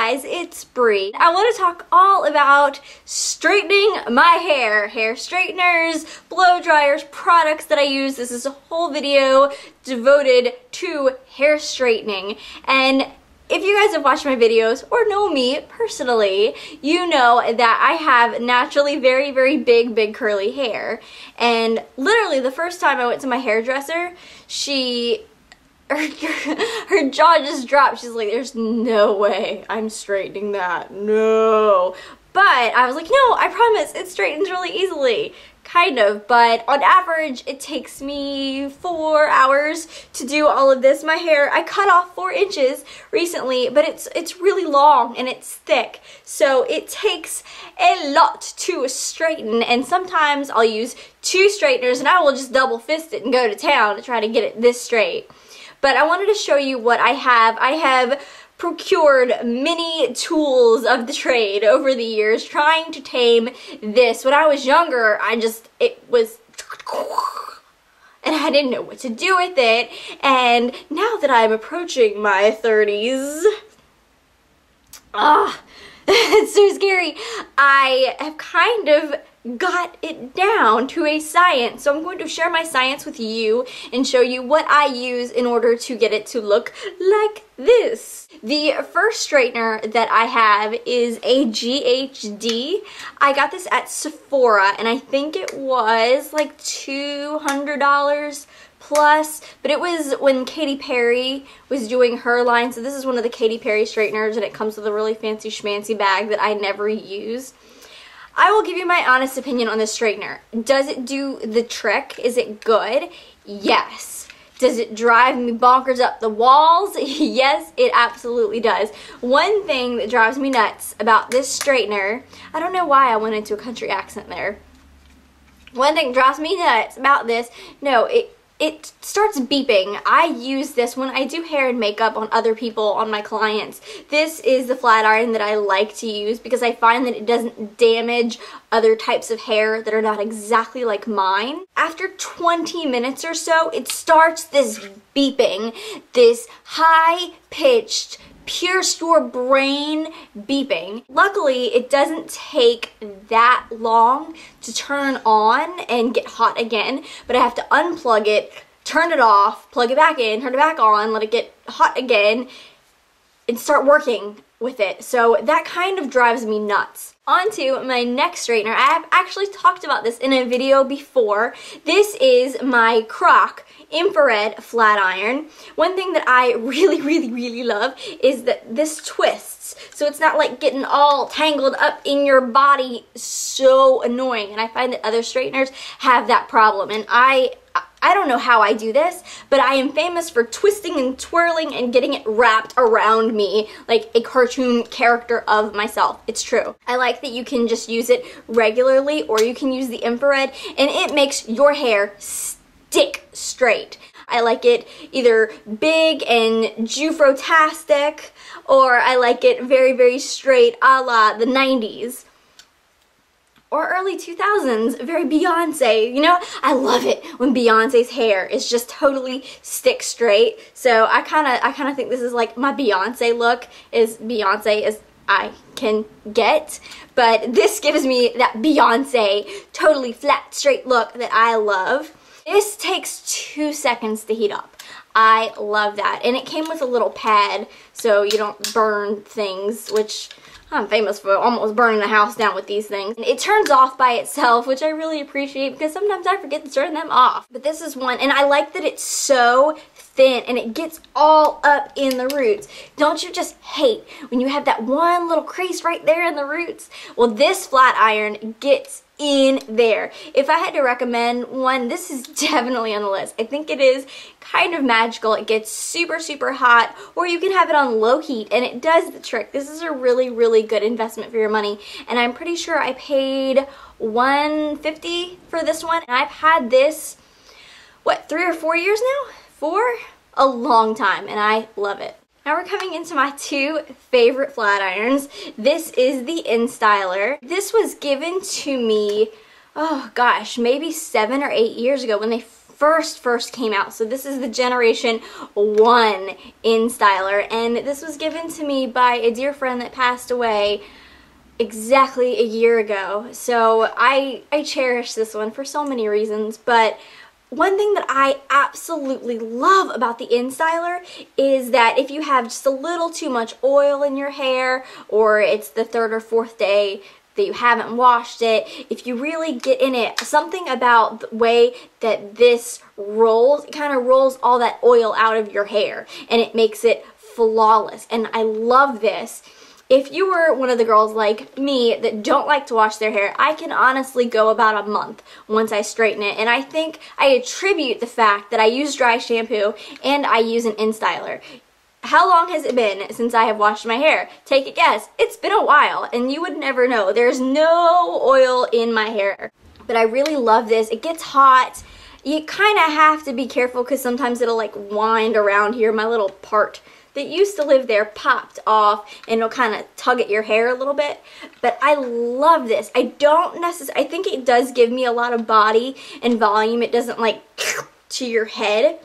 guys, it's Brie. I want to talk all about straightening my hair straighteners, blow dryers, products that I use. This is a whole video devoted to hair straightening. And if you guys have watched my videos or know me personally, you know that I have naturally very big curly hair. And literally the first time I went to my hairdresser, her jaw just dropped. She's like, there's no way I'm straightening that, no. But I was like, no, I promise, it straightens really easily. Kind of, but on average, it takes me 4 hours to do all of this. My hair, I cut off 4 inches recently, but it's really long and it's thick. So it takes a lot to straighten, and sometimes I'll use 2 straighteners and I will just double fist it and go to town to try to get it this straight. But I wanted to show you what I have. I have procured many tools of the trade over the years trying to tame this. When I was younger, it was, and I didn't know what to do with it. And now that I'm approaching my 30s, it's so scary. I have kind of got it down to a science. So I'm going to share my science with you and show you what I use in order to get it to look like this. The first straightener that I have is a GHD. I got this at Sephora and I think it was like $200 plus, but it was when Katy Perry was doing her line. So this is one of the Katy Perry straighteners and it comes with a really fancy schmancy bag that I never use. I will give you my honest opinion on this straightener. Does it do the trick? Is it good? Yes. Does it drive me bonkers up the walls? Yes, it absolutely does. One thing that drives me nuts about this straightener, I don't know why I went into a country accent there. One thing that drives me nuts about this, no, it starts beeping. I use this when I do hair and makeup on other people, on my clients. This is the flat iron that I like to use because I find that it doesn't damage other types of hair that are not exactly like mine. After 20 minutes or so, it starts this beeping, this high-pitched, pierce your brain beeping. Luckily, it doesn't take that long to turn on and get hot again, but I have to unplug it, turn it off, plug it back in, turn it back on, let it get hot again, and start working with it. So that kind of drives me nuts. On to my next straightener. I have actually talked about this in a video before. This is my Croc infrared flat iron. One thing that I really love is that this twists, so it's not like getting all tangled up in your body. So annoying, and I find that other straighteners have that problem, and I don't know how I do this, but I am famous for twisting and twirling and getting it wrapped around me like a cartoon character of myself. It's true. I like that you can just use it regularly, or you can use the infrared, and it makes your hair stick straight. I like it either big and Jufro-tastic, or I like it very straight a la the 90s. Or early 2000s, very Beyonce. You know, I love it when Beyonce's hair is just totally stick straight. So I kind of think this is like my Beyonce look, as Beyonce as I can get. But this gives me that Beyonce totally flat straight look that I love. This takes 2 seconds to heat up. I love that. And it came with a little pad so you don't burn things, which I'm famous for almost burning the house down with these things. And it turns off by itself, which I really appreciate because sometimes I forget to turn them off. But this is one, and I like that it's so thin and it gets all up in the roots. Don't you just hate when you have that one little crease right there in the roots? Well, this flat iron gets in there. If I had to recommend one, this is definitely on the list. I think it is kind of magical. It gets super hot, or you can have it on low heat and it does the trick. This is a really good investment for your money, and I'm pretty sure I paid $150 for this one, and I've had this, what, 3 or 4 years now? 4? A long time, and I love it. Now we're coming into my 2 favorite flat irons. This is the InStyler. This was given to me, oh gosh, maybe 7 or 8 years ago when they first came out. So this is the Generation 1 InStyler, and this was given to me by a dear friend that passed away exactly a year ago. So I cherish this one for so many reasons, but one thing that I absolutely love about the InStyler is that if you have just a little too much oil in your hair, or it's the 3rd or 4th day that you haven't washed it, if you really get in it, something about the way that this rolls, it kind of rolls all that oil out of your hair, and it makes it flawless, and I love this. If you were one of the girls like me that don't like to wash their hair, I can honestly go about a month once I straighten it, and I think I attribute the fact that I use dry shampoo and I use an InStyler. How long has it been since I have washed my hair? Take a guess. It's been a while, and you would never know. There's no oil in my hair. But I really love this. It gets hot. You kind of have to be careful because sometimes it'll like wind around here. My little part that used to live there popped off, and it'll kind of tug at your hair a little bit. But I love this. I think it does give me a lot of body and volume. It doesn't like to your head,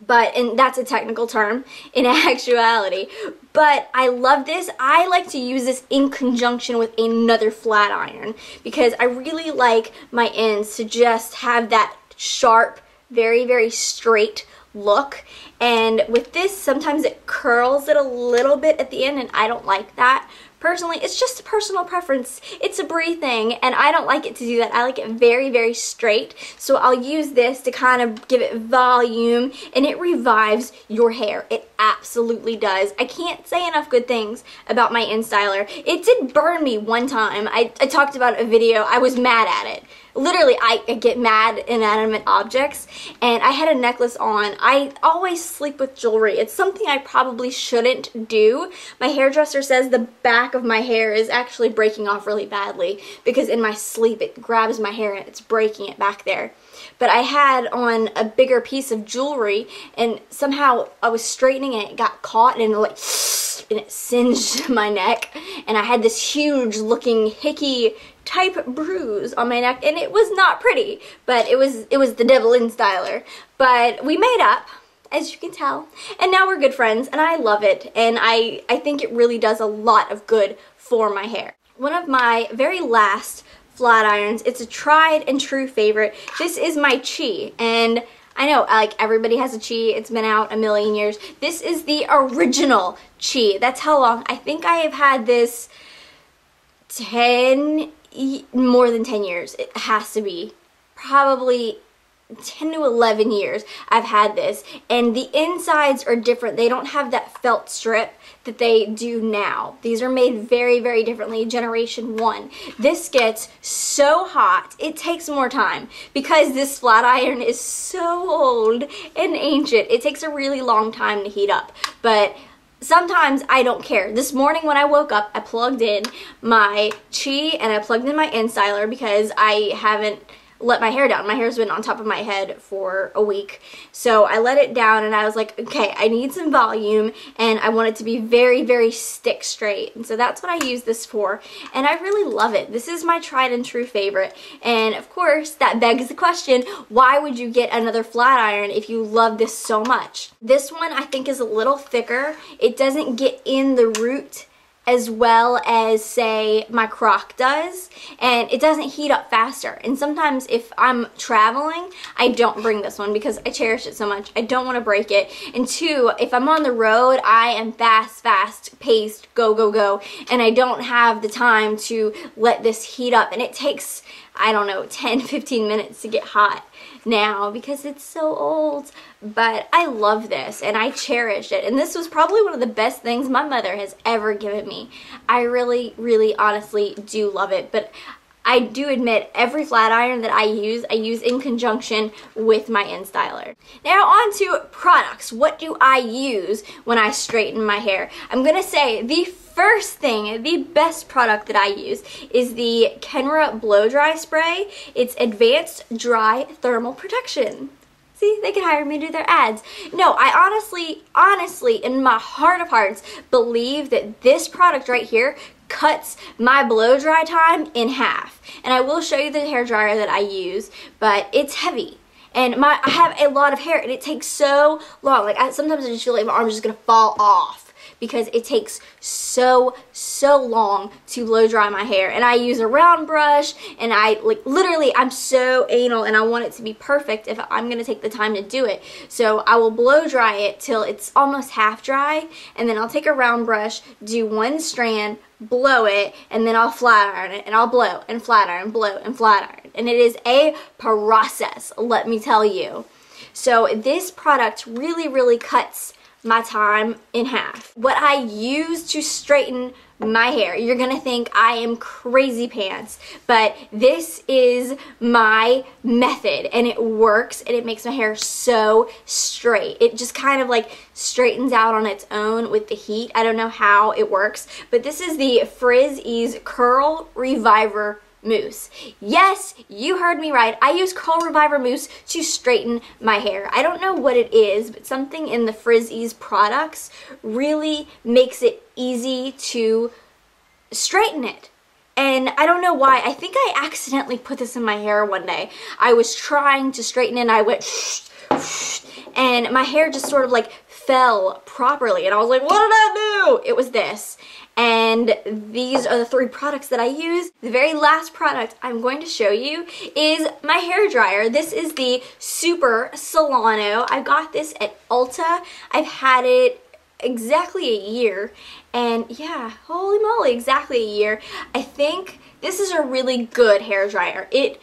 and that's a technical term in actuality. But I love this. I like to use this in conjunction with another flat iron because I really like my ends to just have that sharp, very, very straight look. And with this, sometimes it curls it a little bit at the end, and I don't like that. Personally, it's just a personal preference. It's a Brie thing, and I don't like it to do that. I like it very, very straight. So I'll use this to kind of give it volume, and it revives your hair. It absolutely does. I can't say enough good things about my InStyler. It did burn me one time. I talked about a video. I was mad at it. Literally, I get mad at inanimate objects, and I had a necklace on. I always sleep with jewelry. It's something I probably shouldn't do. My hairdresser says the back of my hair is actually breaking off really badly because in my sleep it grabs my hair and it's breaking it back there. But I had on a bigger piece of jewelry, and somehow I was straightening and it got caught, and it singed my neck, and I had this huge looking hickey type bruise on my neck, and it was not pretty, but it was the devil InStyler. But we made up, as you can tell, and now we're good friends, and I love it, and I think it really does a lot of good for my hair. One of my very last flat irons, it's a tried and true favorite. This is my Chi, and I know, like, everybody has a Chi. It's been out a million years. This is the original Chi. That's how long. I think I have had this more than 10 years. It has to be. Probably 10 to 11 years I've had this, and the insides are different. They don't have that felt strip that they do now. These are made very, very differently. Generation 1. This gets so hot, it takes more time because this flat iron is so old and ancient. It takes a really long time to heat up, but sometimes I don't care. This morning when I woke up, I plugged in my Chi and I plugged in my InStyler because I haven't let my hair down. My hair's been on top of my head for a week. So I let it down and I was like, okay, I need some volume and I want it to be very, very stick straight. And so that's what I use this for. And I really love it. This is my tried and true favorite. And of course, that begs the question, why would you get another flat iron if you love this so much? This one I think is a little thicker. It doesn't get in the root as well as, say, my crock does, and it doesn't heat up faster. And sometimes if I'm traveling, I don't bring this one because I cherish it so much. I don't want to break it. And two, if I'm on the road, I am fast paced, go, go, go, and I don't have the time to let this heat up. And it takes, I don't know, 10-15 minutes to get hot now because it's so old. But I love this and I cherish it, and this was probably one of the best things my mother has ever given me. I really, really honestly do love it. But I do admit every flat iron that I use in conjunction with my InStyler. Now on to products. What do I use when I straighten my hair? I'm gonna say the first thing, the best product that I use is the Kenra Blow Dry Spray. It's Advanced Dry Thermal Protection. See, they can hire me to do their ads. No, I honestly, in my heart of hearts, believe that this product right here cuts my blow dry time in half. And I will show you the hair dryer that I use, but it's heavy. And I have a lot of hair and it takes so long. Like sometimes I just feel like my arm is just gonna fall off because it takes so long to blow dry my hair. And I use a round brush, and literally I'm so anal and I want it to be perfect if I'm gonna take the time to do it. So I will blow dry it till it's almost half dry, and then I'll take a round brush, do one strand, blow it, and then I'll flat iron it, and I'll blow and flat iron, blow and flat iron. And it is a process, let me tell you. So this product really cuts my time in half. What I use to straighten my hair, you're gonna think I am crazy pants, but this is my method and it works, and it makes my hair so straight. It just kind of like straightens out on its own with the heat. I don't know how it works, but this is the Frizz Ease Curl Reviver Mousse. Yes, you heard me right. I use Curl Reviver Mousse to straighten my hair. I don't know what it is, but something in the Frizz Ease products really makes it easy to straighten it. And I don't know why. I think I accidentally put this in my hair one day. I was trying to straighten it and I went and my hair just sort of like fell properly, and I was like, what did I do? It was this. And these are the 3 products that I use. The very last product I'm going to show you is my hair dryer. This is the Super Salono. I got this at Ulta. I've had it exactly a year, and yeah, holy moly, exactly a year. I think this is a really good hair dryer. It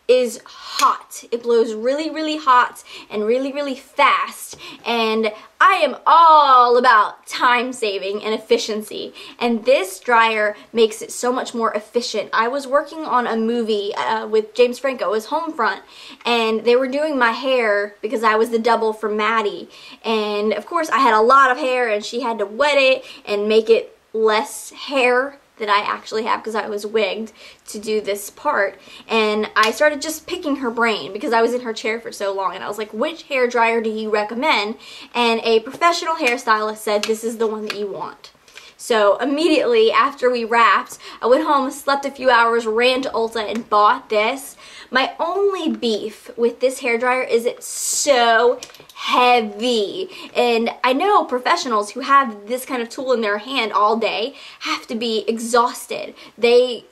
is hot. It blows really hot and really fast, and I am all about time saving and efficiency, and this dryer makes it so much more efficient. I was working on a movie with James Franco as Homefront, and they were doing my hair because I was the double for Maddie, and of course I had a lot of hair and she had to wet it and make it less hair that I actually have because I was wigged to do this part. And I started just picking her brain because I was in her chair for so long, and I was like, which hair dryer do you recommend? And a professional hairstylist said, this is the one that you want. So immediately after we wrapped, I went home, slept a few hours, ran to Ulta and bought this. My only beef with this hairdryer is it's so heavy. And I know professionals who have this kind of tool in their hand all day have to be exhausted. Their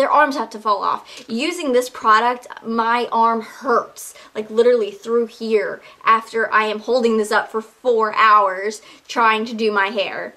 arms have to fall off. Using this product, my arm hurts, like literally through here, after I am holding this up for 4 hours trying to do my hair.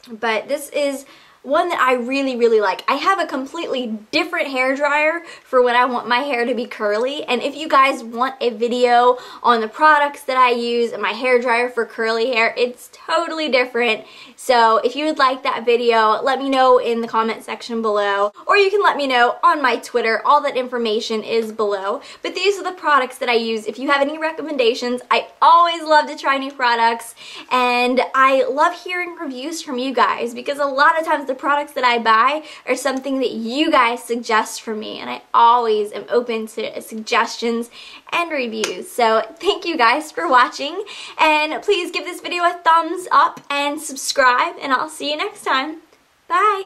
But this is one that I really like. I have a completely different hair dryer for when I want my hair to be curly, and if you guys want a video on the products that I use and my hair dryer for curly hair, it's totally different. So if you would like that video, let me know in the comment section below, or you can let me know on my Twitter. All that information is below. But these are the products that I use. If you have any recommendations, I always love to try new products, and I love hearing reviews from you guys, because a lot of times the products that I buy are something that you guys suggest for me, and I always am open to suggestions and reviews. So thank you guys for watching, and please give this video a thumbs up and subscribe, and I'll see you next time. Bye!